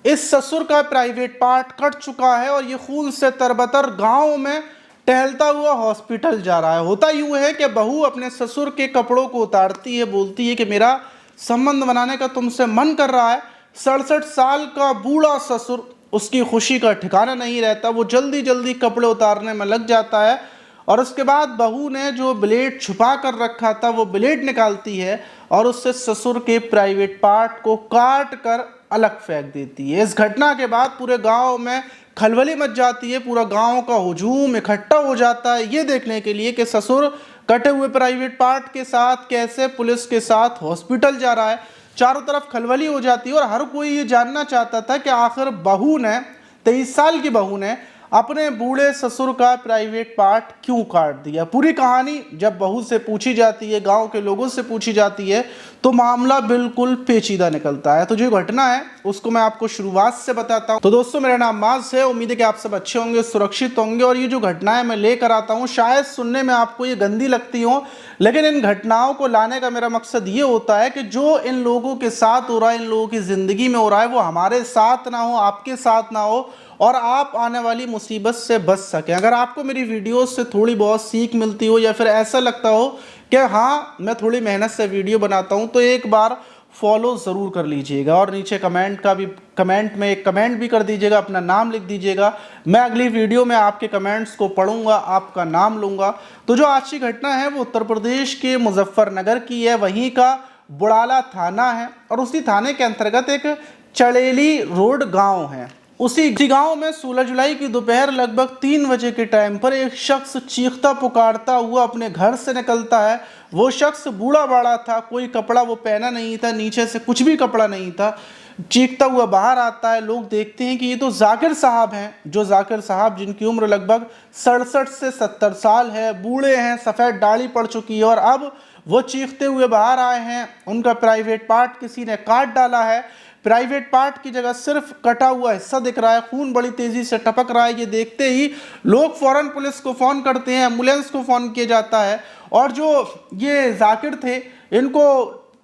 इस ससुर का प्राइवेट पार्ट कट चुका है और ये खून से तरबतर गांव में टहलता हुआ हॉस्पिटल जा रहा है। होता यूं है कि बहू अपने ससुर के कपड़ों को उतारती है, बोलती है कि मेरा संबंध बनाने का तुमसे मन कर रहा है। 67 साल का बूढ़ा ससुर, उसकी खुशी का ठिकाना नहीं रहता। वो जल्दी जल्दी कपड़े उतारने में लग जाता है और उसके बाद बहू ने जो ब्लेड छुपा कर रखा था वो ब्लेड निकालती है और उससे ससुर के प्राइवेट पार्ट को काट कर अलग फेंक देती है। इस घटना के बाद पूरे गांव में खलबली मच जाती है। पूरा गांव का हुजूम इकट्ठा हो जाता है ये देखने के लिए कि ससुर कटे हुए प्राइवेट पार्ट के साथ कैसे पुलिस के साथ हॉस्पिटल जा रहा है। चारों तरफ खलबली हो जाती है और हर कोई ये जानना चाहता था कि आखिर बहू ने, 23 साल की बहू ने अपने बूढ़े ससुर का प्राइवेट पार्ट क्यों काट दिया। पूरी कहानी जब बहू से पूछी जाती है, गांव के लोगों से पूछी जाती है, तो मामला बिल्कुल पेचीदा निकलता है। तो जो घटना है उसको मैं आपको शुरुआत से बताता हूं। तो दोस्तों, मेरा नाम माज है, उम्मीद है कि आप सब अच्छे होंगे, सुरक्षित होंगे। और ये जो घटनाएं मैं लेकर आता हूं शायद सुनने में आपको ये गंदी लगती हो, लेकिन इन घटनाओं को लाने का मेरा मकसद ये होता है कि जो इन लोगों के साथ हो रहा है, इन लोगों की जिंदगी में हो रहा है, वो हमारे साथ ना हो, आपके साथ ना हो और आप आने वाली मुसीबत से बच सकें। अगर आपको मेरी वीडियो से थोड़ी बहुत सीख मिलती हो या फिर ऐसा लगता हो कि हाँ मैं थोड़ी मेहनत से वीडियो बनाता हूँ, तो एक बार फॉलो ज़रूर कर लीजिएगा और नीचे कमेंट में एक कमेंट भी कर दीजिएगा, अपना नाम लिख दीजिएगा। मैं अगली वीडियो में आपके कमेंट्स को पढ़ूंगा, आपका नाम लूँगा। तो जो आज की घटना है वो उत्तर प्रदेश के मुजफ्फरनगर की है, वहीं का बुड़ाला थाना है और उसी थाने के अंतर्गत एक चड़ेली रोड गाँव है। उसी गांव में 16 जुलाई की दोपहर लगभग 3 बजे के टाइम पर एक शख्स चीखता पुकारता हुआ अपने घर से निकलता है। वो शख्स बूढ़ा बाड़ा था, कोई कपड़ा वो पहना नहीं था, नीचे से कुछ भी कपड़ा नहीं था। चीखता हुआ बाहर आता है। लोग देखते हैं कि ये तो जाकिर साहब हैं, जो जाकिर साहब जिनकी उम्र लगभग 67 से 70 साल है, बूढ़े हैं, सफ़ेद दाढ़ी पड़ चुकी है और अब वो चीखते हुए बाहर आए हैं। उनका प्राइवेट पार्ट किसी ने काट डाला है। प्राइवेट पार्ट की जगह सिर्फ कटा हुआ हिस्सा दिख रहा है, खून बड़ी तेजी से टपक रहा है। ये देखते ही लोग फौरन पुलिस को फ़ोन करते हैं, एम्बुलेंस को फ़ोन किया जाता है और जो ये जाकिर थे इनको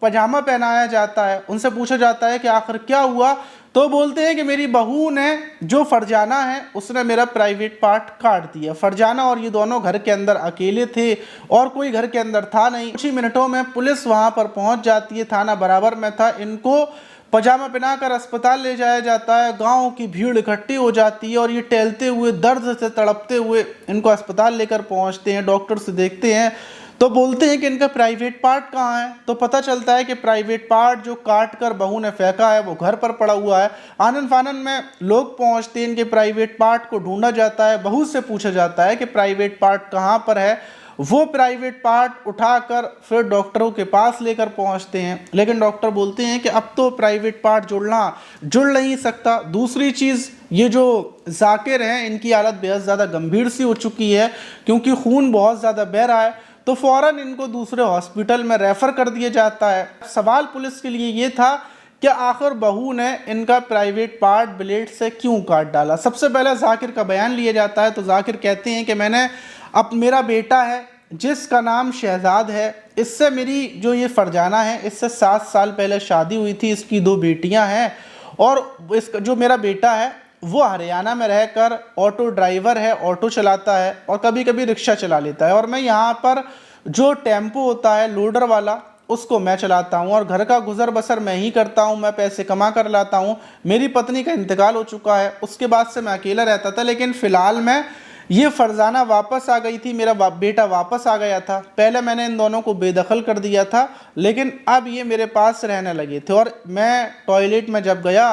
पजामा पहनाया जाता है। उनसे पूछा जाता है कि आखिर क्या हुआ, तो बोलते हैं कि मेरी बहू ने, जो फरजाना है, उसने मेरा प्राइवेट पार्ट काट दिया। फरजाना और ये दोनों घर के अंदर अकेले थे और कोई घर के अंदर था नहीं। कुछ ही मिनटों में पुलिस वहाँ पर पहुँच जाती है, थाना बराबर में था। इनको पजामा पहनाकर अस्पताल ले जाया जाता है। गांव की भीड़ इकट्ठी हो जाती है और ये टहलते हुए, दर्द से तड़पते हुए इनको अस्पताल लेकर पहुंचते हैं। डॉक्टर से देखते हैं तो बोलते हैं कि इनका प्राइवेट पार्ट कहाँ है। तो पता चलता है कि प्राइवेट पार्ट जो काट कर बहू ने फेंका है वो घर पर पड़ा हुआ है। आनन फानन में लोग पहुंचते हैं, इनके प्राइवेट पार्ट को ढूंढा जाता है। बहू से पूछा जाता है कि प्राइवेट पार्ट कहाँ पर है। वो प्राइवेट पार्ट उठाकर फिर डॉक्टरों के पास लेकर पहुंचते हैं, लेकिन डॉक्टर बोलते हैं कि अब तो प्राइवेट पार्ट जुड़ नहीं सकता। दूसरी चीज़, ये जो जाकिर हैं इनकी हालत बेहद ज़्यादा गंभीर सी हो चुकी है क्योंकि खून बहुत ज़्यादा बह रहा है। तो फ़ौरन इनको दूसरे हॉस्पिटल में रेफ़र कर दिया जाता है। सवाल पुलिस के लिए ये था कि आखिर बहू ने इनका प्राइवेट पार्ट ब्लेड से क्यों काट डाला। सबसे पहले जाकिर का बयान लिया जाता है। तो जाकिर कहते हैं कि मैंने, अब मेरा बेटा है जिसका नाम शहजाद है, इससे मेरी जो ये फरजाना है इससे 7 साल पहले शादी हुई थी। इसकी 2 बेटियां हैं और इसका जो मेरा बेटा है वो हरियाणा में रहकर ऑटो ड्राइवर है, ऑटो चलाता है और कभी कभी रिक्शा चला लेता है और मैं यहाँ पर जो टेम्पो होता है लोडर वाला उसको मैं चलाता हूँ और घर का गुजर बसर मैं ही करता हूँ। मैं पैसे कमा कर लाता हूँ। मेरी पत्नी का इंतकाल हो चुका है, उसके बाद से मैं अकेला रहता था, लेकिन फ़िलहाल मैं, ये फरजाना वापस आ गई थी, मेरा बेटा वापस आ गया था। पहले मैंने इन दोनों को बेदखल कर दिया था, लेकिन अब ये मेरे पास रहने लगे थे और मैं टॉयलेट में जब गया,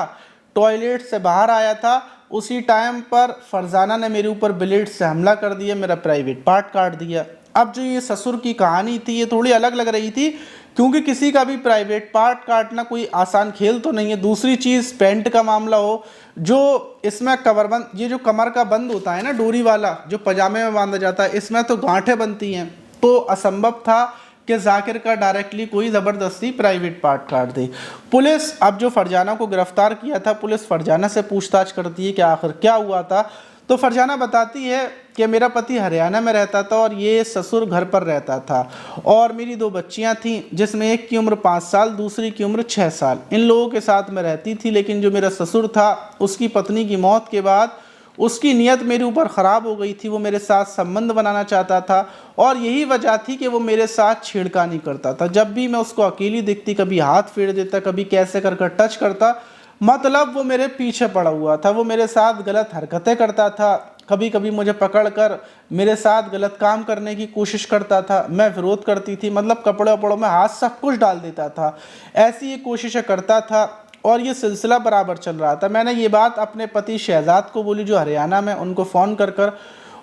टॉयलेट से बाहर आया था, उसी टाइम पर फरजाना ने मेरे ऊपर ब्लेड से हमला कर दिया, मेरा प्राइवेट पार्ट काट दिया। अब जो ये ससुर की कहानी थी ये थोड़ी अलग लग रही थी क्योंकि किसी का भी प्राइवेट पार्ट काटना कोई आसान खेल तो नहीं है। दूसरी चीज़, पेंट का मामला हो, जो इसमें कमरबंद, ये जो कमर का बंद होता है ना डोरी वाला, जो पजामे में बांधा जाता है, इसमें तो गांठें बनती हैं। तो असंभव था कि जाकिर का डायरेक्टली कोई ज़बरदस्ती प्राइवेट पार्ट काट दे। पुलिस, अब जो फरजाना को गिरफ्तार किया था, पुलिस फरजाना से पूछताछ करती है कि आखिर क्या हुआ था। तो फरजाना बताती है कि मेरा पति हरियाणा में रहता था और ये ससुर घर पर रहता था और मेरी 2 बच्चियां थीं, जिसमें एक की उम्र 5 साल, दूसरी की उम्र 6 साल। इन लोगों के साथ मैं रहती थी, लेकिन जो मेरा ससुर था उसकी पत्नी की मौत के बाद उसकी नीयत मेरे ऊपर ख़राब हो गई थी। वो मेरे साथ संबंध बनाना चाहता था और यही वजह थी कि वो मेरे साथ छेड़खानी करता था। जब भी मैं उसको अकेली दिखती, कभी हाथ फेर देता, कभी कैसे कर टच करता, मतलब वो मेरे पीछे पड़ा हुआ था। वो मेरे साथ गलत हरकतें करता था, कभी कभी मुझे पकड़कर मेरे साथ गलत काम करने की कोशिश करता था। मैं विरोध करती थी, मतलब कपड़े वपड़ों में हाथ सब कुछ डाल देता था। ऐसी ये कोशिशें करता था और ये सिलसिला बराबर चल रहा था। मैंने ये बात अपने पति शहजाद को बोली जो हरियाणा में, उनको फ़ोन कर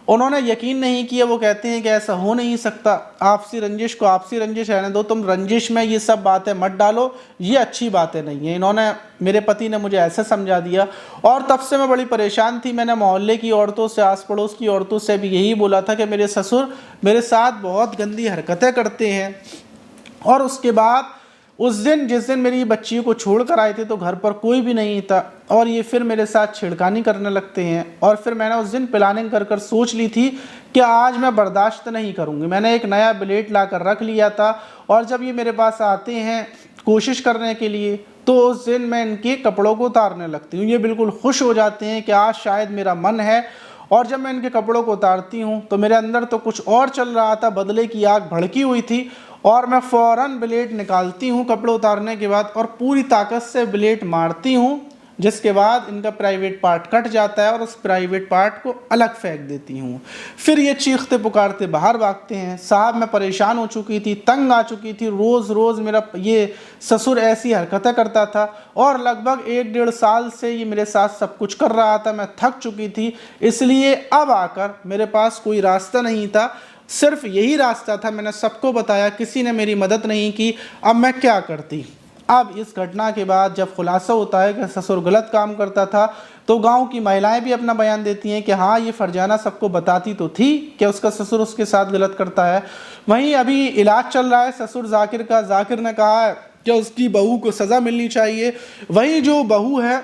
उन्होंने यकीन नहीं किया। वो कहते हैं कि ऐसा हो नहीं सकता, आपसी रंजिश को आपसी रंजिश रहने दो, तुम रंजिश में ये सब बातें मत डालो, ये अच्छी बातें नहीं है। इन्होंने, मेरे पति ने मुझे ऐसे समझा दिया और तब से मैं बड़ी परेशान थी। मैंने मोहल्ले की औरतों से, आस पड़ोस की औरतों से भी यही बोला था कि मेरे ससुर मेरे साथ बहुत गंदी हरकतें करते हैं। और उसके बाद उस दिन, जिस दिन मेरी बच्चियों को छोड़ कर आए थे, तो घर पर कोई भी नहीं था और ये फिर मेरे साथ छेड़खानी करने लगते हैं। और फिर मैंने उस दिन प्लानिंग कर सोच ली थी कि आज मैं बर्दाश्त नहीं करूँगी। मैंने एक नया ब्लेड ला कर रख लिया था और जब ये मेरे पास आते हैं कोशिश करने के लिए, तो उस दिन मैं इनके कपड़ों को उतारने लगती हूँ। ये बिल्कुल खुश हो जाते हैं कि आज शायद मेरा मन है। और जब मैं इनके कपड़ों को उतारती हूँ तो मेरे अंदर तो कुछ और चल रहा था, बदले की आग भड़की हुई थी और मैं फ़ौरन ब्लेड निकालती हूँ कपड़े उतारने के बाद और पूरी ताकत से ब्लेड मारती हूँ, जिसके बाद इनका प्राइवेट पार्ट कट जाता है और उस प्राइवेट पार्ट को अलग फेंक देती हूँ। फिर ये चीखते पुकारते बाहर भागते हैं। साहब, मैं परेशान हो चुकी थी, तंग आ चुकी थी। रोज़ रोज़ मेरा ये ससुर ऐसी हरकतें करता था और लगभग 1-1.5 साल से ये मेरे साथ सब कुछ कर रहा था। मैं थक चुकी थी, इसलिए अब आकर मेरे पास कोई रास्ता नहीं था, सिर्फ यही रास्ता था। मैंने सबको बताया, किसी ने मेरी मदद नहीं की। अब मैं क्या करती? अब इस घटना के बाद जब खुलासा होता है कि ससुर गलत काम करता था, तो गांव की महिलाएं भी अपना बयान देती हैं कि हाँ, ये फरजाना सबको बताती तो थी कि उसका ससुर उसके साथ गलत करता है। वहीं अभी इलाज चल रहा है ससुर जाकिर का। जाकिर ने कहा है कि उसकी बहू को सज़ा मिलनी चाहिए। वहीं जो बहू है,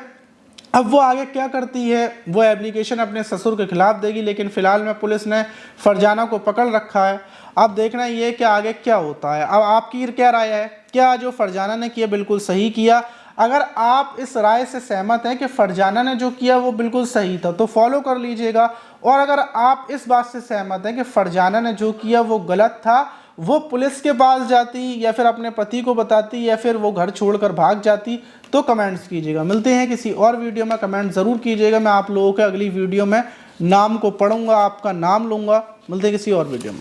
अब वो आगे क्या करती है, वो एप्लीकेशन अपने ससुर के खिलाफ देगी, लेकिन फ़िलहाल में पुलिस ने फरजाना को पकड़ रखा है। अब देखना ये कि आगे क्या होता है। अब आपकी क्या राय है? क्या जो फरजाना ने किया बिल्कुल सही किया? अगर आप इस राय से सहमत हैं कि फरजाना ने जो किया वो बिल्कुल सही था, तो फॉलो कर लीजिएगा। और अगर आप इस बात से सहमत हैं कि फरजाना ने जो किया वो गलत था, वो पुलिस के पास जाती या फिर अपने पति को बताती या फिर वो घर छोड़कर भाग जाती, तो कमेंट्स कीजिएगा। मिलते हैं किसी और वीडियो में, कमेंट ज़रूर कीजिएगा। मैं आप लोगों के अगली वीडियो में नाम को पढ़ूंगा, आपका नाम लूँगा। मिलते हैं किसी और वीडियो में।